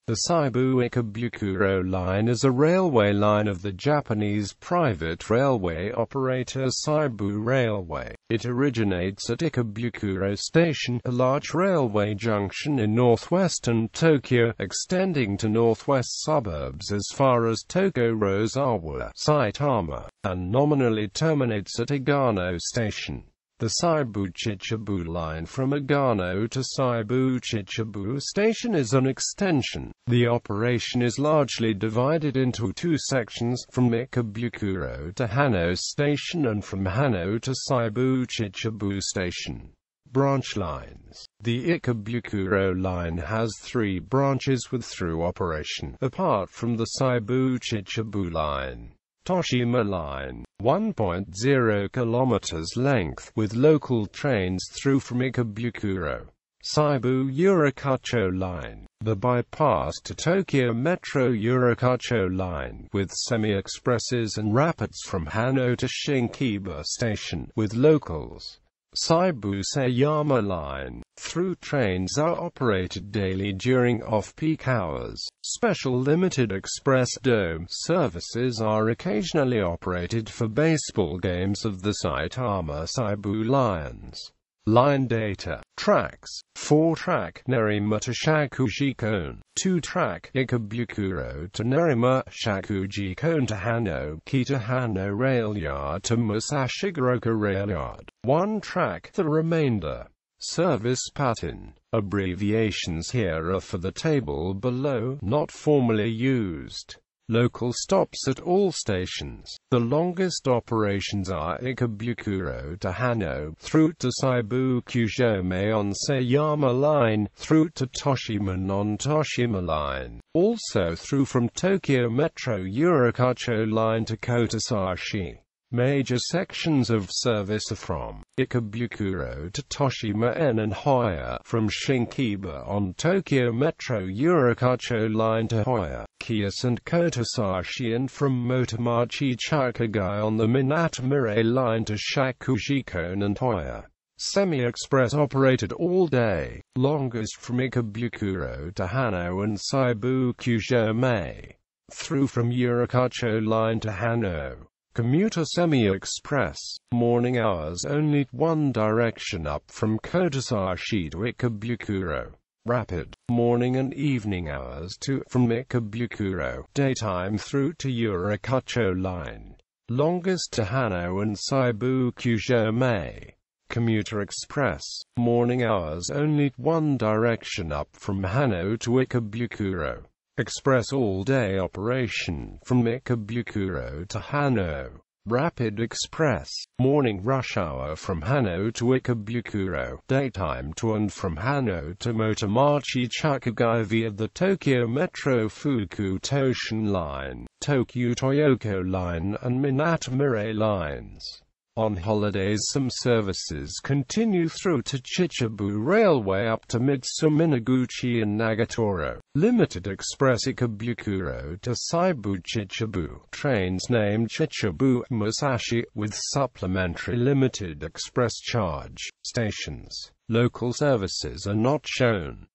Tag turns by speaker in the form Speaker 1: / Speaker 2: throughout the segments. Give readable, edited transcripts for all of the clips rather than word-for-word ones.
Speaker 1: The Seibu Ikebukuro Line is a railway line of the Japanese private railway operator Seibu Railway. It originates at Ikebukuro Station, a large railway junction in northwestern Tokyo, extending to northwest suburbs as far as Tokorozawa, Saitama, and nominally terminates at Agano Station. The Seibu Chichibu Line from Agano to Seibu Chichibu Station is an extension. The operation is largely divided into two sections, from Ikebukuro to Hannō Station and from Hannō to Seibu Chichibu Station. Branch lines. The Ikebukuro Line has 3 branches with through operation, apart from the Seibu Chichibu Line. Toshima Line, 1.0 kilometers length, with local trains through from Ikebukuro. Seibu Urakucho Line, the bypass to Tokyo Metro Urakucho Line, with semi-expresses and rapids from Hannō to Shinkiba Station, with locals. Seibu Saitama Line. Through trains are operated daily during off-peak hours. Special limited express dome services are occasionally operated for baseball games of the Saitama Seibu Lions. Line data. Tracks. 4-track Nerima to Shakujikone. 2-track Ikebukuro to Nerima, Shakujikone to Hannō, Ki to Hannō Railyard to Musashigoroka Railyard. 1-track. The remainder. Service pattern. Abbreviations here are for the table below, not formally used. Local stops at all stations. The longest operations are Ikebukuro to Hannō, through to Seibu Kujome on Saitama Line, through to Toshima on Toshima Line. Also through from Tokyo Metro Urakucho Line to Kotosashi. Major sections of service are from Ikebukuro to Toshima N and Hoya, from Shinkiba on Tokyo Metro Urakucho Line to Hoya, Kias and Kotosashi, and from Motomachi Chukugai on the Minatomire Line to Shakujikone and Hoya. Semi-express operated all day, longest from Ikebukuro to Hannō and Seibu Kujome. Through from Urakucho Line to Hannō. Commuter semi-express, morning hours only, one direction up from Kotosashi to Ikebukuro. Rapid, morning and evening hours to, from Ikebukuro, daytime through to Urakucho Line. Longest to Hannō and Seibu Kujome. Commuter express, morning hours only, one direction up from Hannō to Ikebukuro. Express all-day operation, from Ikebukuro to Hannō. Rapid express, morning rush hour from Hannō to Ikebukuro, daytime to and from Hannō to Motomachi Chukugai via the Tokyo Metro Fuku Toshin Line, Tokyo Toyoko Line and Minatomire Lines. On holidays some services continue through to Chichibu Railway up to Mitsuminaguchi and Nagatoro. Limited Express Ikebukuro to Seibu Chichibu. Trains named Chichibu Musashi, with supplementary limited express charge. Stations. Local services are not shown.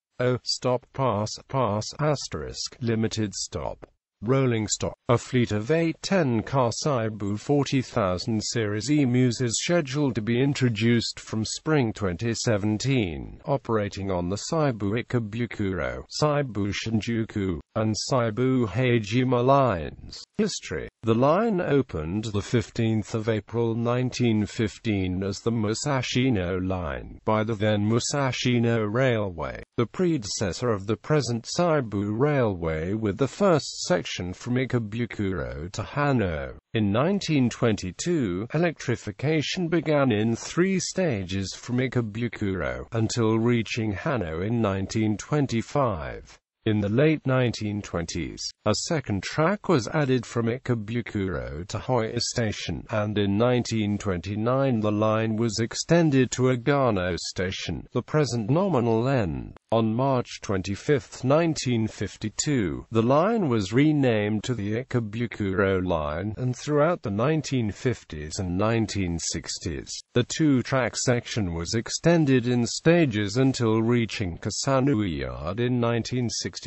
Speaker 1: Stop pass asterisk limited stop. Rolling stock. A fleet of 8 10-car Seibu 40,000 Series emus is scheduled to be introduced from spring 2017, operating on the Seibu Ikebukuro, Seibu Shinjuku, and Seibu Hajime lines. History. The line opened the 15th of April 1915 as the Musashino Line, by the then Musashino Railway, the predecessor of the present Seibu Railway, with the first section from Ikebukuro to Hannō. In 1922, electrification began in 3 stages from Ikebukuro, until reaching Hannō in 1925. In the late 1920s, a second track was added from Ikebukuro to Hoya Station, and in 1929 the line was extended to Agano Station, the present nominal end. On March 25, 1952, the line was renamed to the Ikebukuro Line, and throughout the 1950s and 1960s, the 2-track section was extended in stages until reaching Kasanui Yard in 1969.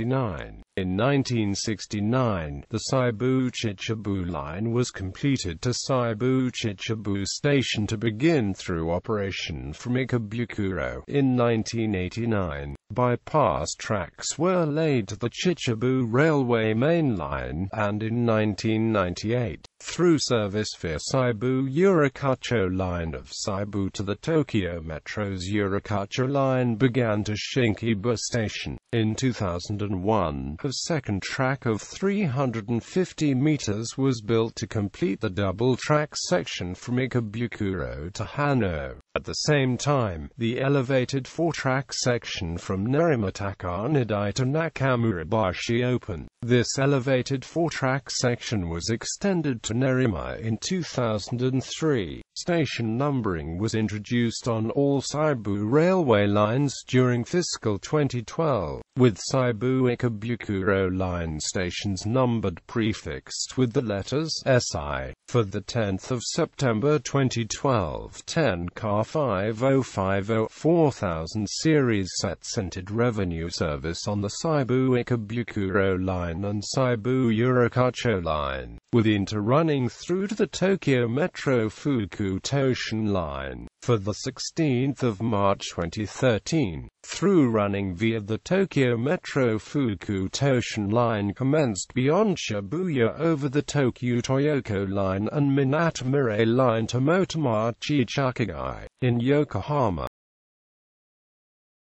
Speaker 1: In 1969, the Seibu Chichibu Line was completed to Seibu Chichibu Station to begin through operation from Ikebukuro. In 1989, bypass tracks were laid to the Chichibu Railway main line, and in 1998, through service via Seibu Ikebukuro Line of Seibu to the Tokyo Metro's Ikebukuro Line began to Seibu Station. In 2001, a second track of 350 meters was built to complete the double-track section from Ikebukuro to Hannō. At the same time, the elevated four-track section from Nerima-Takanoda to Nakamurabashi opened. This elevated four-track section was extended to Nerima in 2003. Station numbering was introduced on all Seibu railway lines during fiscal 2012, with Seibu Ikebukuro Line stations numbered prefixed with the letters SI. For the 10th of September 2012, 10 car 5050 4000 series sets entered revenue service on the Seibu Ikebukuro Line and Seibu Ikebukuro Line, with Inter running through to the Tokyo Metro Fuku Toshin Line. For the 16th of March 2013, through running via the Tokyo Metro Fuku Toshin Line commenced beyond Shibuya over the Tokyo Toyoko Line and Minatomare Line to Motomachi Chakugai. In Yokohama,